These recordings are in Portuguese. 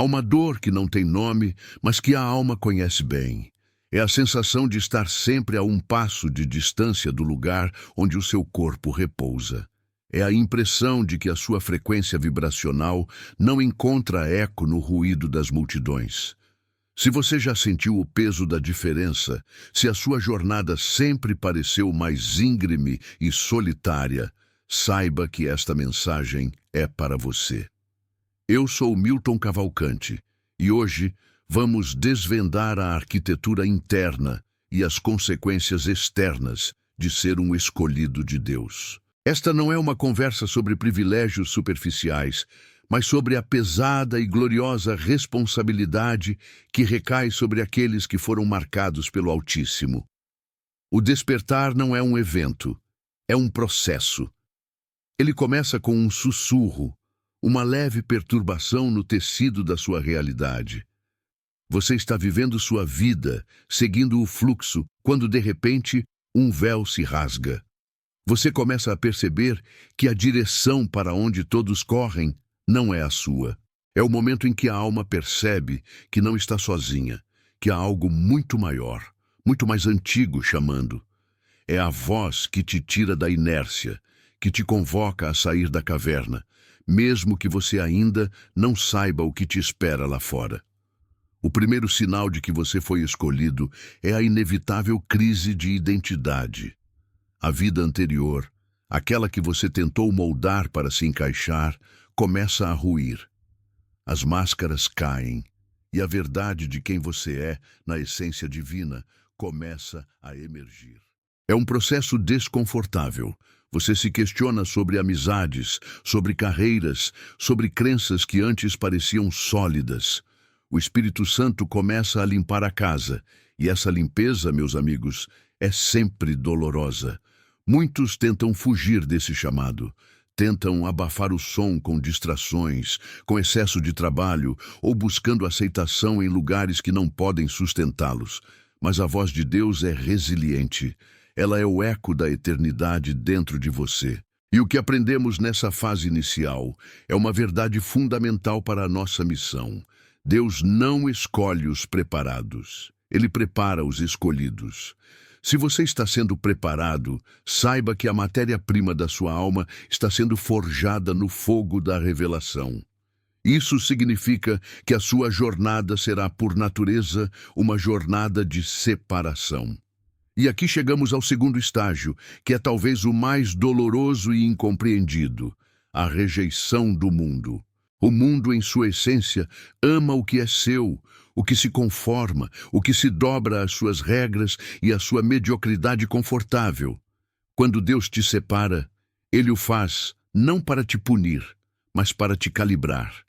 Há uma dor que não tem nome, mas que a alma conhece bem. É a sensação de estar sempre a um passo de distância do lugar onde o seu corpo repousa. É a impressão de que a sua frequência vibracional não encontra eco no ruído das multidões. Se você já sentiu o peso da diferença, se a sua jornada sempre pareceu mais íngreme e solitária, saiba que esta mensagem é para você. Eu sou Milton Cavalcante e hoje vamos desvendar a arquitetura interna e as consequências externas de ser um escolhido de Deus. Esta não é uma conversa sobre privilégios superficiais, mas sobre a pesada e gloriosa responsabilidade que recai sobre aqueles que foram marcados pelo Altíssimo. O despertar não é um evento, é um processo. Ele começa com um sussurro, uma leve perturbação no tecido da sua realidade. Você está vivendo sua vida, seguindo o fluxo, quando de repente um véu se rasga. Você começa a perceber que a direção para onde todos correm não é a sua. É o momento em que a alma percebe que não está sozinha, que há algo muito maior, muito mais antigo chamando. É a voz que te tira da inércia, que te convoca a sair da caverna, mesmo que você ainda não saiba o que te espera lá fora. O primeiro sinal de que você foi escolhido é a inevitável crise de identidade. A vida anterior, aquela que você tentou moldar para se encaixar, começa a ruir. As máscaras caem e a verdade de quem você é, na essência divina, começa a emergir. É um processo desconfortável. Você se questiona sobre amizades, sobre carreiras, sobre crenças que antes pareciam sólidas. O Espírito Santo começa a limpar a casa, e essa limpeza, meus amigos, é sempre dolorosa. Muitos tentam fugir desse chamado, tentam abafar o som com distrações, com excesso de trabalho ou buscando aceitação em lugares que não podem sustentá-los. Mas a voz de Deus é resiliente. Ela é o eco da eternidade dentro de você. E o que aprendemos nessa fase inicial é uma verdade fundamental para a nossa missão. Deus não escolhe os preparados. Ele prepara os escolhidos. Se você está sendo preparado, saiba que a matéria-prima da sua alma está sendo forjada no fogo da revelação. Isso significa que a sua jornada será, por natureza, uma jornada de separação. E aqui chegamos ao segundo estágio, que é talvez o mais doloroso e incompreendido: a rejeição do mundo. O mundo, em sua essência, ama o que é seu, o que se conforma, o que se dobra às suas regras e à sua mediocridade confortável. Quando Deus te separa, Ele o faz não para te punir, mas para te calibrar.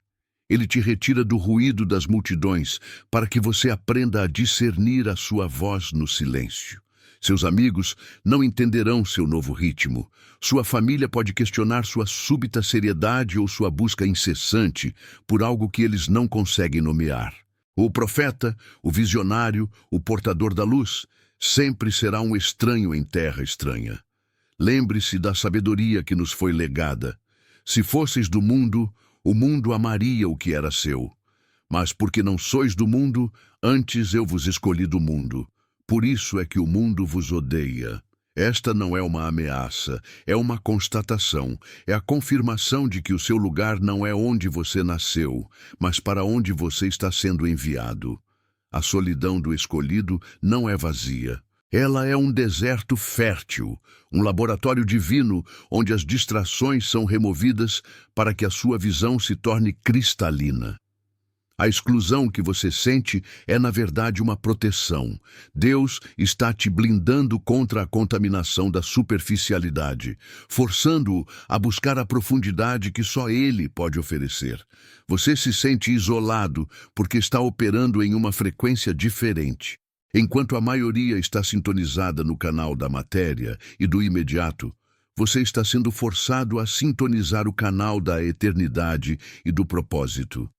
Ele te retira do ruído das multidões para que você aprenda a discernir a sua voz no silêncio. Seus amigos não entenderão seu novo ritmo. Sua família pode questionar sua súbita seriedade ou sua busca incessante por algo que eles não conseguem nomear. O profeta, o visionário, o portador da luz, sempre será um estranho em terra estranha. Lembre-se da sabedoria que nos foi legada. Se fosseis do mundo, o mundo amaria o que era seu. Mas porque não sois do mundo, antes eu vos escolhi do mundo. Por isso é que o mundo vos odeia. Esta não é uma ameaça, é uma constatação, é a confirmação de que o seu lugar não é onde você nasceu, mas para onde você está sendo enviado. A solidão do escolhido não é vazia. Ela é um deserto fértil, um laboratório divino onde as distrações são removidas para que a sua visão se torne cristalina. A exclusão que você sente é, na verdade, uma proteção. Deus está te blindando contra a contaminação da superficialidade, forçando-o a buscar a profundidade que só Ele pode oferecer. Você se sente isolado porque está operando em uma frequência diferente. Enquanto a maioria está sintonizada no canal da matéria e do imediato, você está sendo forçado a sintonizar o canal da eternidade e do propósito.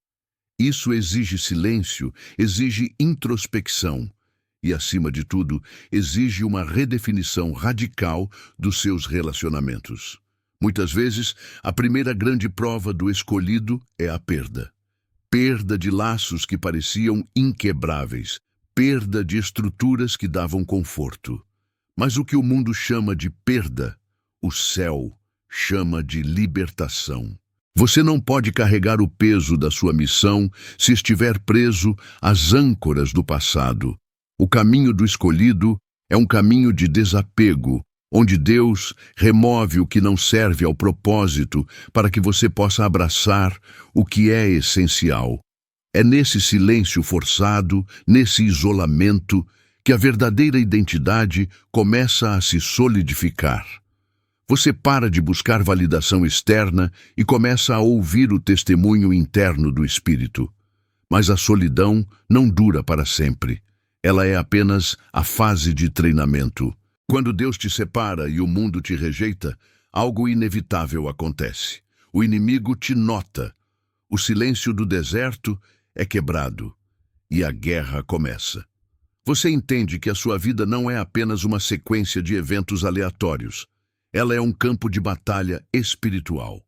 Isso exige silêncio, exige introspecção e, acima de tudo, exige uma redefinição radical dos seus relacionamentos. Muitas vezes, a primeira grande prova do escolhido é a perda. perda de laços que pareciam inquebráveis, perda de estruturas que davam conforto. Mas o que o mundo chama de perda, o céu chama de libertação. Você não pode carregar o peso da sua missão se estiver preso às âncoras do passado. O caminho do escolhido é um caminho de desapego, onde Deus remove o que não serve ao propósito para que você possa abraçar o que é essencial. É nesse silêncio forçado, nesse isolamento, que a verdadeira identidade começa a se solidificar. Você para de buscar validação externa e começa a ouvir o testemunho interno do Espírito. Mas a solidão não dura para sempre. Ela é apenas a fase de treinamento. Quando Deus te separa e o mundo te rejeita, algo inevitável acontece. O inimigo te nota. O silêncio do deserto é quebrado e a guerra começa. Você entende que a sua vida não é apenas uma sequência de eventos aleatórios. Ela é um campo de batalha espiritual.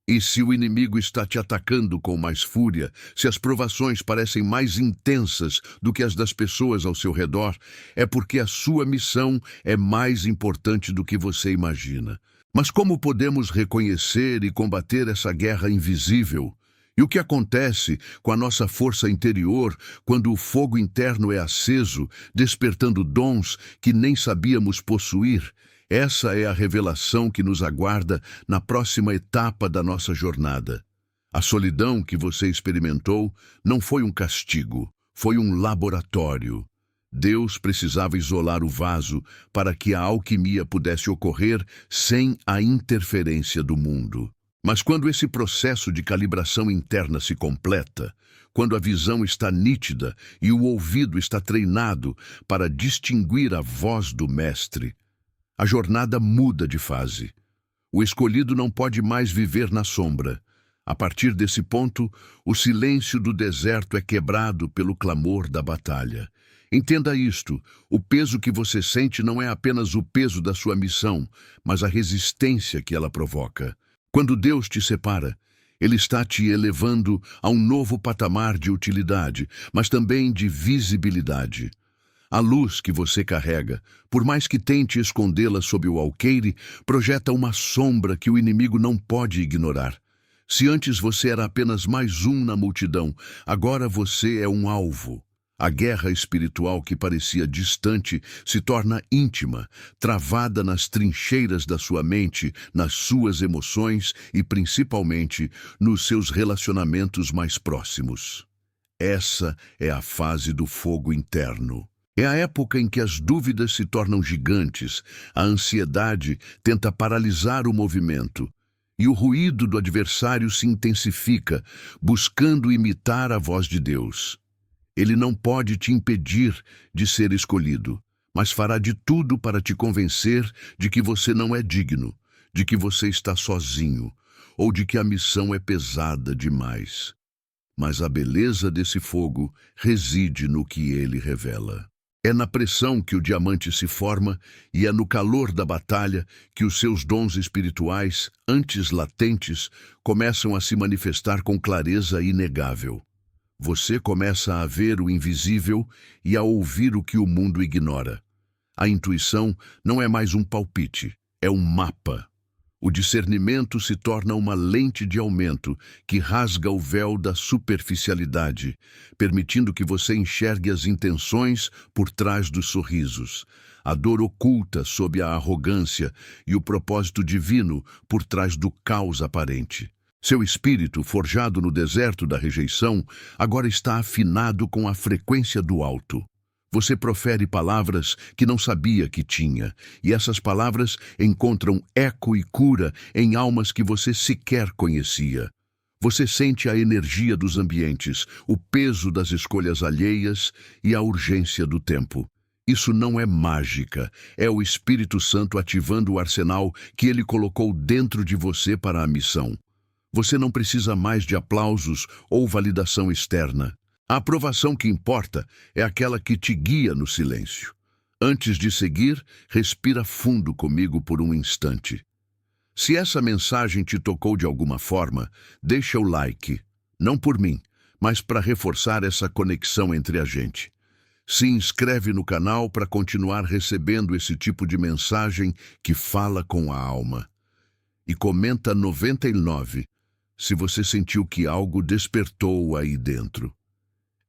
E se o inimigo está te atacando com mais fúria, se as provações parecem mais intensas do que as das pessoas ao seu redor, é porque a sua missão é mais importante do que você imagina. Mas como podemos reconhecer e combater essa guerra invisível? E o que acontece com a nossa força interior quando o fogo interno é aceso, despertando dons que nem sabíamos possuir? Essa é a revelação que nos aguarda na próxima etapa da nossa jornada. A solidão que você experimentou não foi um castigo, foi um laboratório. Deus precisava isolar o vaso para que a alquimia pudesse ocorrer sem a interferência do mundo. Mas quando esse processo de calibração interna se completa, quando a visão está nítida e o ouvido está treinado para distinguir a voz do Mestre, a jornada muda de fase. O escolhido não pode mais viver na sombra. A partir desse ponto, o silêncio do deserto é quebrado pelo clamor da batalha. Entenda isto: o peso que você sente não é apenas o peso da sua missão, mas a resistência que ela provoca. Quando Deus te separa, Ele está te elevando a um novo patamar de utilidade, mas também de visibilidade. A luz que você carrega, por mais que tente escondê-la sob o alqueire, projeta uma sombra que o inimigo não pode ignorar. Se antes você era apenas mais um na multidão, agora você é um alvo. A guerra espiritual que parecia distante se torna íntima, travada nas trincheiras da sua mente, nas suas emoções e principalmente nos seus relacionamentos mais próximos. Essa é a fase do fogo interno. É a época em que as dúvidas se tornam gigantes, a ansiedade tenta paralisar o movimento e o ruído do adversário se intensifica, buscando imitar a voz de Deus. Ele não pode te impedir de ser escolhido, mas fará de tudo para te convencer de que você não é digno, de que você está sozinho, ou de que a missão é pesada demais. Mas a beleza desse fogo reside no que ele revela. É na pressão que o diamante se forma e é no calor da batalha que os seus dons espirituais, antes latentes, começam a se manifestar com clareza inegável. Você começa a ver o invisível e a ouvir o que o mundo ignora. A intuição não é mais um palpite, é um mapa. O discernimento se torna uma lente de aumento que rasga o véu da superficialidade, permitindo que você enxergue as intenções por trás dos sorrisos, a dor oculta sob a arrogância e o propósito divino por trás do caos aparente. Seu espírito, forjado no deserto da rejeição, agora está afinado com a frequência do alto. Você profere palavras que não sabia que tinha, e essas palavras encontram eco e cura em almas que você sequer conhecia. Você sente a energia dos ambientes, o peso das escolhas alheias e a urgência do tempo. Isso não é mágica, é o Espírito Santo ativando o arsenal que ele colocou dentro de você para a missão. Você não precisa mais de aplausos ou validação externa. A aprovação que importa é aquela que te guia no silêncio. Antes de seguir, respira fundo comigo por um instante. Se essa mensagem te tocou de alguma forma, deixa o like. Não por mim, mas para reforçar essa conexão entre a gente. Se inscreve no canal para continuar recebendo esse tipo de mensagem que fala com a alma. E comenta 99 se você sentiu que algo despertou aí dentro.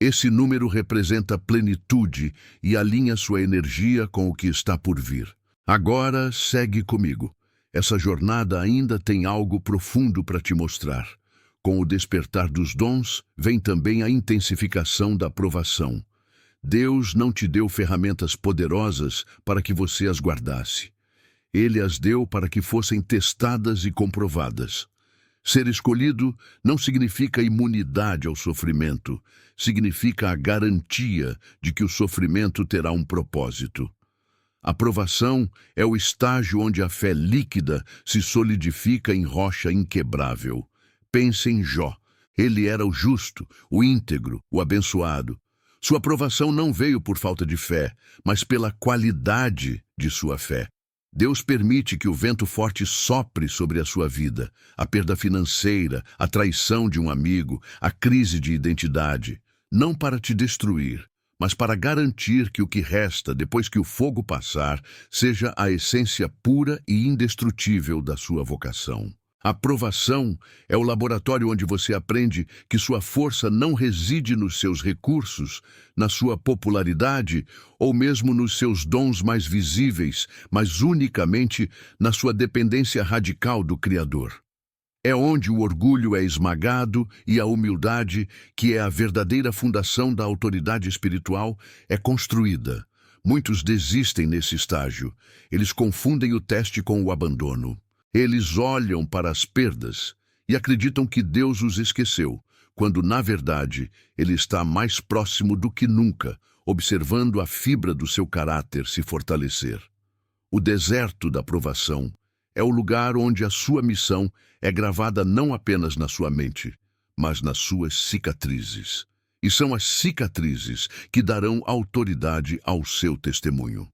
Esse número representa plenitude e alinha sua energia com o que está por vir. Agora, segue comigo. Essa jornada ainda tem algo profundo para te mostrar. Com o despertar dos dons, vem também a intensificação da provação. Deus não te deu ferramentas poderosas para que você as guardasse. Ele as deu para que fossem testadas e comprovadas. Ser escolhido não significa imunidade ao sofrimento, significa a garantia de que o sofrimento terá um propósito. A provação é o estágio onde a fé líquida se solidifica em rocha inquebrável. Pense em Jó. Ele era o justo, o íntegro, o abençoado. Sua provação não veio por falta de fé, mas pela qualidade de sua fé. Deus permite que o vento forte sopre sobre a sua vida, a perda financeira, a traição de um amigo, a crise de identidade, não para te destruir, mas para garantir que o que resta depois que o fogo passar seja a essência pura e indestrutível da sua vocação. A provação é o laboratório onde você aprende que sua força não reside nos seus recursos, na sua popularidade ou mesmo nos seus dons mais visíveis, mas unicamente na sua dependência radical do Criador. É onde o orgulho é esmagado e a humildade, que é a verdadeira fundação da autoridade espiritual, é construída. Muitos desistem nesse estágio. Eles confundem o teste com o abandono. Eles olham para as perdas e acreditam que Deus os esqueceu, quando, na verdade, Ele está mais próximo do que nunca, observando a fibra do seu caráter se fortalecer. O deserto da provação é o lugar onde a sua missão é gravada não apenas na sua mente, mas nas suas cicatrizes. E são as cicatrizes que darão autoridade ao seu testemunho.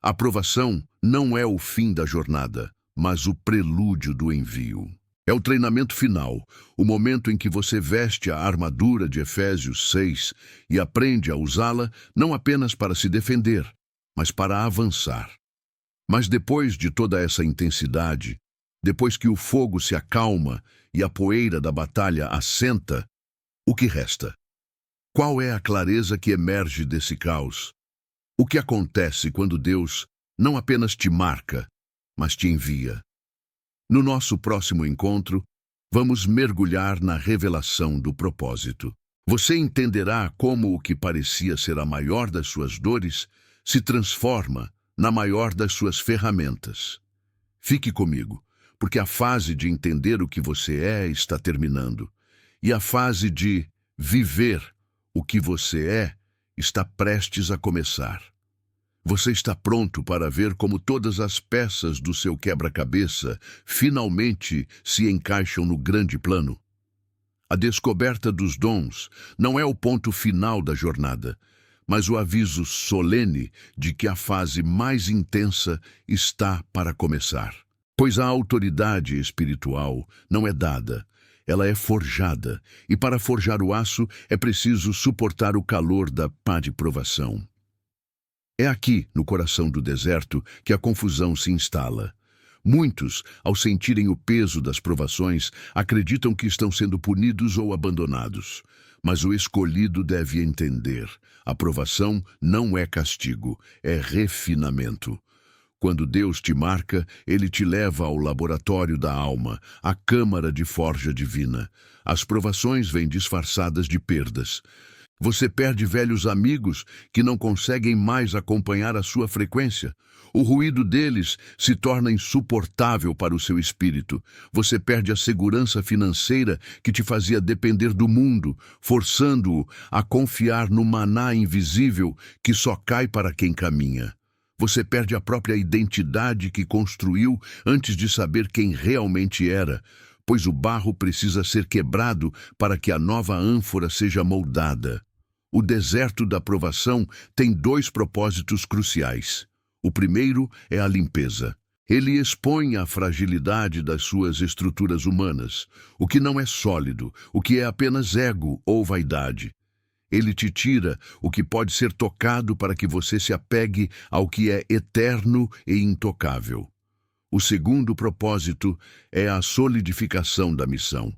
A provação não é o fim da jornada, mas o prelúdio do envio. É o treinamento final, o momento em que você veste a armadura de Efésios 6 e aprende a usá-la não apenas para se defender, mas para avançar. Mas depois de toda essa intensidade, depois que o fogo se acalma e a poeira da batalha assenta, o que resta? Qual é a clareza que emerge desse caos? O que acontece quando Deus não apenas te marca, mas te envia? No nosso próximo encontro, vamos mergulhar na revelação do propósito. Você entenderá como o que parecia ser a maior das suas dores se transforma na maior das suas ferramentas. Fique comigo, porque a fase de entender o que você é está terminando, e a fase de viver o que você é está prestes a começar. Você está pronto para ver como todas as peças do seu quebra-cabeça finalmente se encaixam no grande plano? A descoberta dos dons não é o ponto final da jornada, mas o aviso solene de que a fase mais intensa está para começar. Pois a autoridade espiritual não é dada, ela é forjada, e para forjar o aço é preciso suportar o calor da pá de provação. É aqui, no coração do deserto, que a confusão se instala. Muitos, ao sentirem o peso das provações, acreditam que estão sendo punidos ou abandonados. Mas o escolhido deve entender: a provação não é castigo, é refinamento. Quando Deus te marca, Ele te leva ao laboratório da alma, à câmara de forja divina. As provações vêm disfarçadas de perdas. Você perde velhos amigos que não conseguem mais acompanhar a sua frequência. O ruído deles se torna insuportável para o seu espírito. Você perde a segurança financeira que te fazia depender do mundo, forçando-o a confiar no maná invisível que só cai para quem caminha. Você perde a própria identidade que construiu antes de saber quem realmente era, pois o barro precisa ser quebrado para que a nova ânfora seja moldada. O deserto da provação tem dois propósitos cruciais. O primeiro é a limpeza. Ele expõe a fragilidade das suas estruturas humanas, o que não é sólido, o que é apenas ego ou vaidade. Ele te tira o que pode ser tocado para que você se apegue ao que é eterno e intocável. O segundo propósito é a solidificação da missão.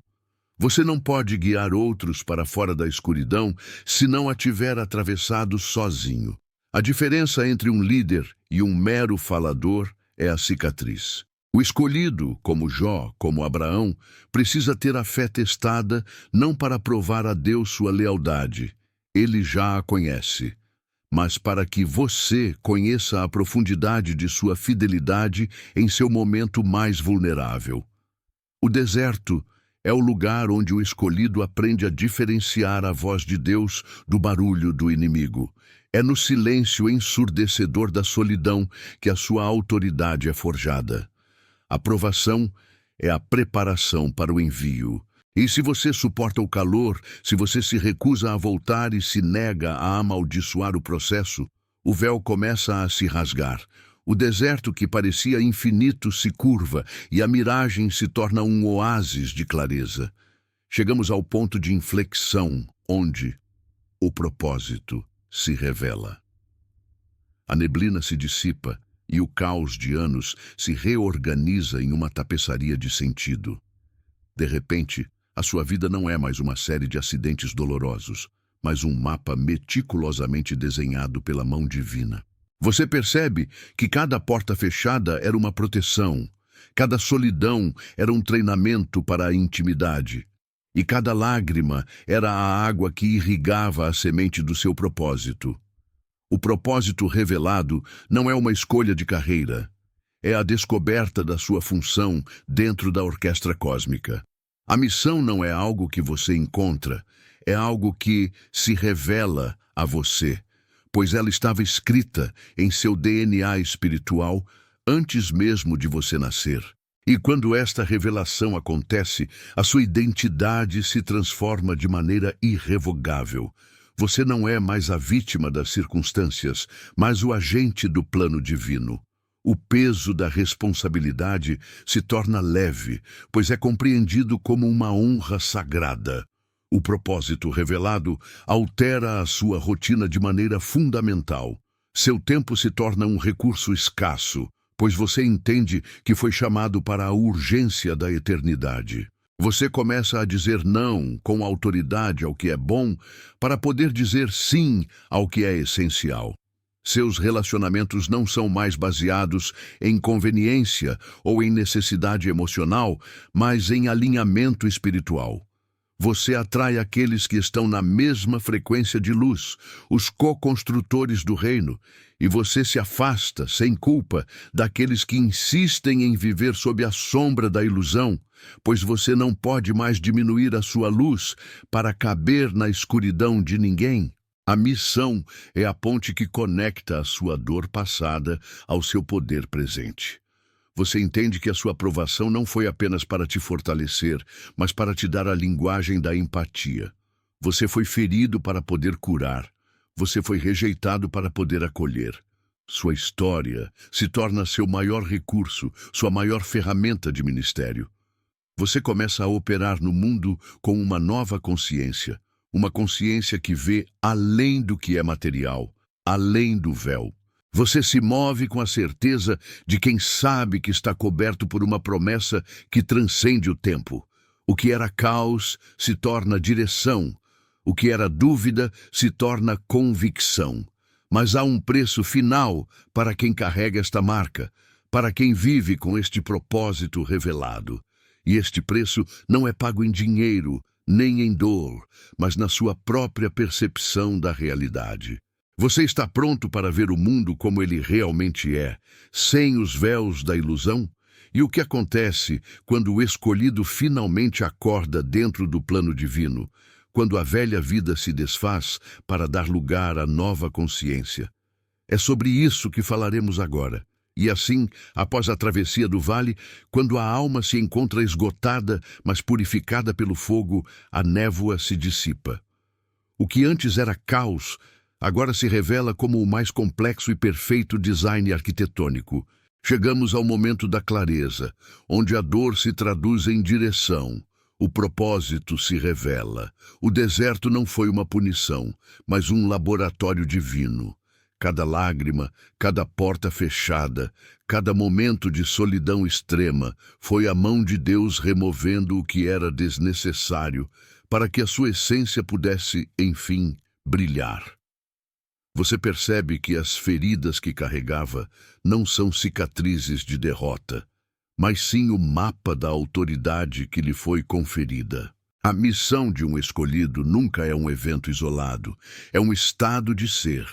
Você não pode guiar outros para fora da escuridão se não a tiver atravessado sozinho. A diferença entre um líder e um mero falador é a cicatriz. O escolhido, como Jó, como Abraão, precisa ter a fé testada não para provar a Deus sua lealdade, ele já a conhece, mas para que você conheça a profundidade de sua fidelidade em seu momento mais vulnerável. O deserto é o lugar onde o escolhido aprende a diferenciar a voz de Deus do barulho do inimigo. É no silêncio ensurdecedor da solidão que a sua autoridade é forjada. A provação é a preparação para o envio. E se você suporta o calor, se você se recusa a voltar e se nega a amaldiçoar o processo, o véu começa a se rasgar. O deserto que parecia infinito se curva e a miragem se torna um oásis de clareza. Chegamos ao ponto de inflexão, onde o propósito se revela. A neblina se dissipa e o caos de anos se reorganiza em uma tapeçaria de sentido. De repente, a sua vida não é mais uma série de acidentes dolorosos, mas um mapa meticulosamente desenhado pela mão divina. Você percebe que cada porta fechada era uma proteção, cada solidão era um treinamento para a intimidade, e cada lágrima era a água que irrigava a semente do seu propósito. O propósito revelado não é uma escolha de carreira, é a descoberta da sua função dentro da orquestra cósmica. A missão não é algo que você encontra, é algo que se revela a você, pois ela estava escrita em seu DNA espiritual antes mesmo de você nascer. E quando esta revelação acontece, a sua identidade se transforma de maneira irrevogável. Você não é mais a vítima das circunstâncias, mas o agente do plano divino. O peso da responsabilidade se torna leve, pois é compreendido como uma honra sagrada. O propósito revelado altera a sua rotina de maneira fundamental. Seu tempo se torna um recurso escasso, pois você entende que foi chamado para a urgência da eternidade. Você começa a dizer não com autoridade ao que é bom para poder dizer sim ao que é essencial. Seus relacionamentos não são mais baseados em conveniência ou em necessidade emocional, mas em alinhamento espiritual. Você atrai aqueles que estão na mesma frequência de luz, os co-construtores do reino, e você se afasta, sem culpa, daqueles que insistem em viver sob a sombra da ilusão, pois você não pode mais diminuir a sua luz para caber na escuridão de ninguém. A missão é a ponte que conecta a sua dor passada ao seu poder presente. Você entende que a sua aprovação não foi apenas para te fortalecer, mas para te dar a linguagem da empatia. Você foi ferido para poder curar. Você foi rejeitado para poder acolher. Sua história se torna seu maior recurso, sua maior ferramenta de ministério. Você começa a operar no mundo com uma nova consciência, uma consciência que vê além do que é material, além do véu. Você se move com a certeza de quem sabe que está coberto por uma promessa que transcende o tempo. O que era caos se torna direção. O que era dúvida se torna convicção. Mas há um preço final para quem carrega esta marca, para quem vive com este propósito revelado. E este preço não é pago em dinheiro, nem em dor, mas na sua própria percepção da realidade. Você está pronto para ver o mundo como ele realmente é, sem os véus da ilusão? E o que acontece quando o escolhido finalmente acorda dentro do plano divino, quando a velha vida se desfaz para dar lugar à nova consciência? É sobre isso que falaremos agora. E assim, após a travessia do vale, quando a alma se encontra esgotada, mas purificada pelo fogo, a névoa se dissipa. O que antes era caos, agora se revela como o mais complexo e perfeito design arquitetônico. Chegamos ao momento da clareza, onde a dor se traduz em direção. O propósito se revela. O deserto não foi uma punição, mas um laboratório divino. Cada lágrima, cada porta fechada, cada momento de solidão extrema foi a mão de Deus removendo o que era desnecessário para que a sua essência pudesse, enfim, brilhar. Você percebe que as feridas que carregava não são cicatrizes de derrota, mas sim o mapa da autoridade que lhe foi conferida. A missão de um escolhido nunca é um evento isolado, é um estado de ser.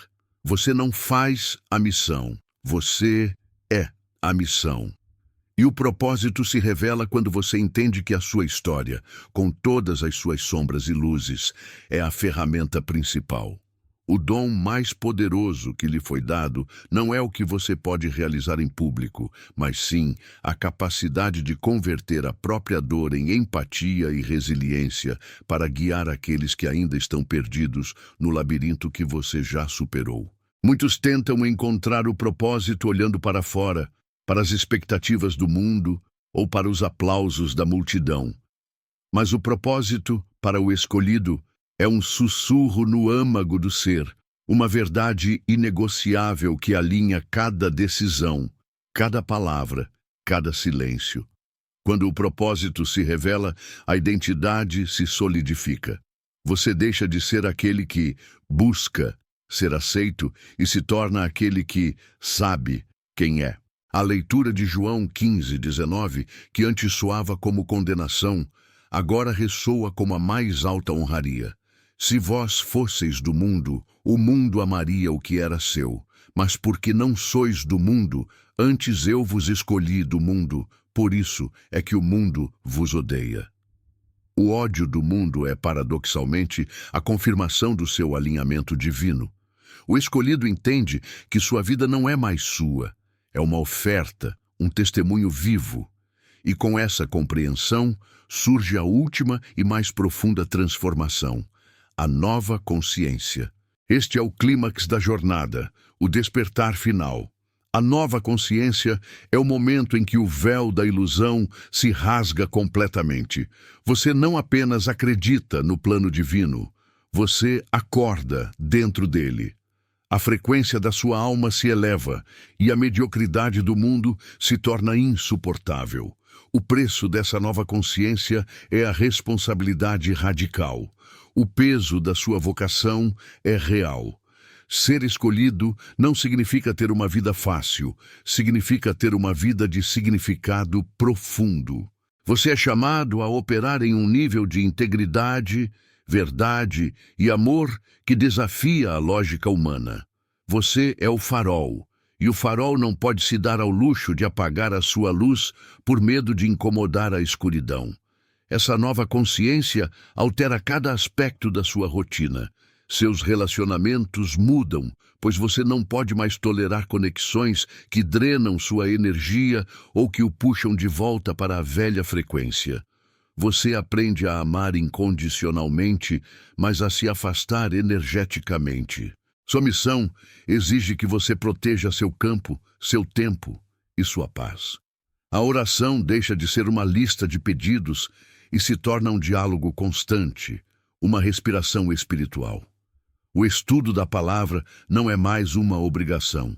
Você não faz a missão, você é a missão. E o propósito se revela quando você entende que a sua história, com todas as suas sombras e luzes, é a ferramenta principal. O dom mais poderoso que lhe foi dado não é o que você pode realizar em público, mas sim a capacidade de converter a própria dor em empatia e resiliência para guiar aqueles que ainda estão perdidos no labirinto que você já superou. Muitos tentam encontrar o propósito olhando para fora, para as expectativas do mundo ou para os aplausos da multidão. Mas o propósito, para o escolhido, é um sussurro no âmago do ser, uma verdade inegociável que alinha cada decisão, cada palavra, cada silêncio. Quando o propósito se revela, a identidade se solidifica. Você deixa de ser aquele que busca ser aceito e se torna aquele que sabe quem é. A leitura de João 15:19, que antes soava como condenação, agora ressoa como a mais alta honraria. Se vós fosseis do mundo, o mundo amaria o que era seu. Mas porque não sois do mundo, antes eu vos escolhi do mundo, por isso é que o mundo vos odeia. O ódio do mundo é, paradoxalmente, a confirmação do seu alinhamento divino. O escolhido entende que sua vida não é mais sua, é uma oferta, um testemunho vivo. E com essa compreensão surge a última e mais profunda transformação. A nova consciência. Este é o clímax da jornada, o despertar final. A nova consciência é o momento em que o véu da ilusão se rasga completamente. Você não apenas acredita no plano divino, você acorda dentro dele. A frequência da sua alma se eleva e a mediocridade do mundo se torna insuportável. O preço dessa nova consciência é a responsabilidade radical. O peso da sua vocação é real. Ser escolhido não significa ter uma vida fácil, significa ter uma vida de significado profundo. Você é chamado a operar em um nível de integridade, verdade e amor que desafia a lógica humana. Você é o farol, e o farol não pode se dar ao luxo de apagar a sua luz por medo de incomodar a escuridão. Essa nova consciência altera cada aspecto da sua rotina. Seus relacionamentos mudam, pois você não pode mais tolerar conexões que drenam sua energia ou que o puxam de volta para a velha frequência. Você aprende a amar incondicionalmente, mas a se afastar energeticamente. Sua missão exige que você proteja seu campo, seu tempo e sua paz. A oração deixa de ser uma lista de pedidos e se torna um diálogo constante, uma respiração espiritual. O estudo da palavra não é mais uma obrigação,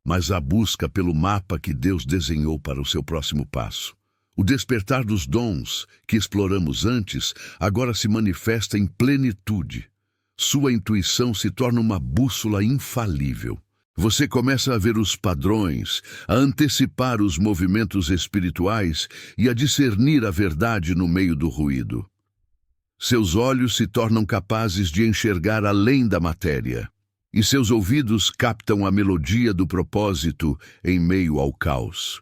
mas a busca pelo mapa que Deus desenhou para o seu próximo passo. O despertar dos dons que exploramos antes agora se manifesta em plenitude. Sua intuição se torna uma bússola infalível. Você começa a ver os padrões, a antecipar os movimentos espirituais e a discernir a verdade no meio do ruído. Seus olhos se tornam capazes de enxergar além da matéria, e seus ouvidos captam a melodia do propósito em meio ao caos.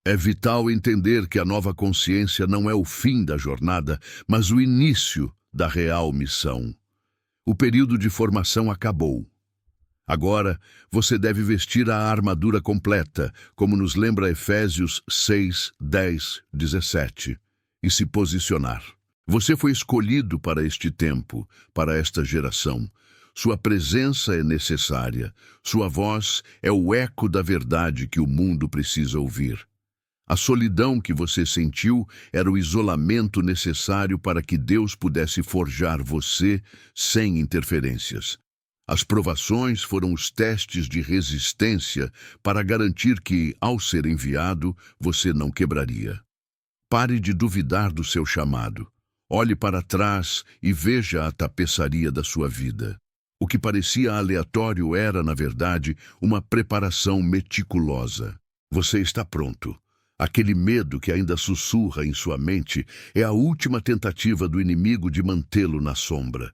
É vital entender que a nova consciência não é o fim da jornada, mas o início da real missão. O período de formação acabou. Agora, você deve vestir a armadura completa, como nos lembra Efésios 6, 10, 17, e se posicionar. Você foi escolhido para este tempo, para esta geração. Sua presença é necessária. Sua voz é o eco da verdade que o mundo precisa ouvir. A solidão que você sentiu era o isolamento necessário para que Deus pudesse forjar você sem interferências. As provações foram os testes de resistência para garantir que, ao ser enviado, você não quebraria. Pare de duvidar do seu chamado. Olhe para trás e veja a tapeçaria da sua vida. O que parecia aleatório era, na verdade, uma preparação meticulosa. Você está pronto. Aquele medo que ainda sussurra em sua mente é a última tentativa do inimigo de mantê-lo na sombra.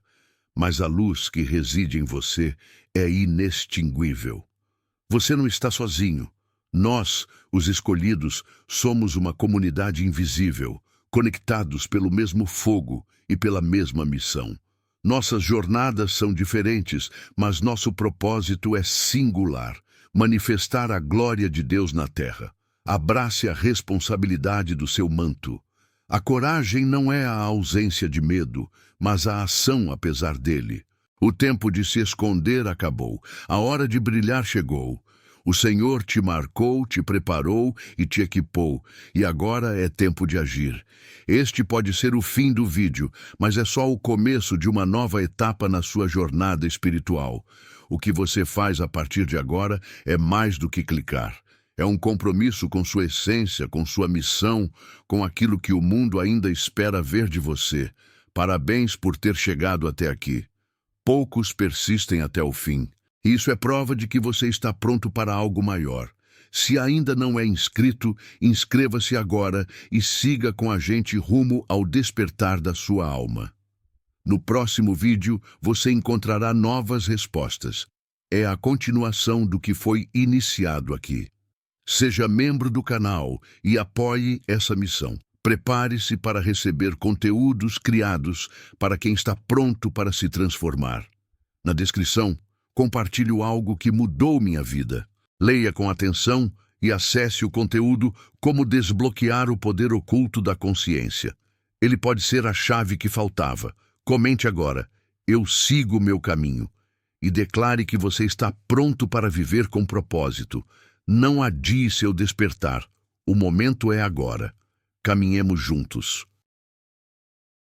Mas a luz que reside em você é inextinguível. Você não está sozinho. Nós, os escolhidos, somos uma comunidade invisível, conectados pelo mesmo fogo e pela mesma missão. Nossas jornadas são diferentes, mas nosso propósito é singular: manifestar a glória de Deus na terra. Abrace a responsabilidade do seu manto. A coragem não é a ausência de medo, mas a ação apesar dele. O tempo de se esconder acabou. A hora de brilhar chegou. O Senhor te marcou, te preparou e te equipou, e agora é tempo de agir. Este pode ser o fim do vídeo, mas é só o começo de uma nova etapa na sua jornada espiritual. O que você faz a partir de agora é mais do que clicar. É um compromisso com sua essência, com sua missão, com aquilo que o mundo ainda espera ver de você. Parabéns por ter chegado até aqui. Poucos persistem até o fim. Isso é prova de que você está pronto para algo maior. Se ainda não é inscrito, inscreva-se agora e siga com a gente rumo ao despertar da sua alma. No próximo vídeo, você encontrará novas respostas. É a continuação do que foi iniciado aqui. Seja membro do canal e apoie essa missão. Prepare-se para receber conteúdos criados para quem está pronto para se transformar. Na descrição, compartilho algo que mudou minha vida. Leia com atenção e acesse o conteúdo Como Desbloquear o Poder Oculto da Consciência. Ele pode ser a chave que faltava. Comente agora: eu sigo meu caminho. E declare que você está pronto para viver com propósito. Não adie seu despertar. O momento é agora. Caminhemos juntos.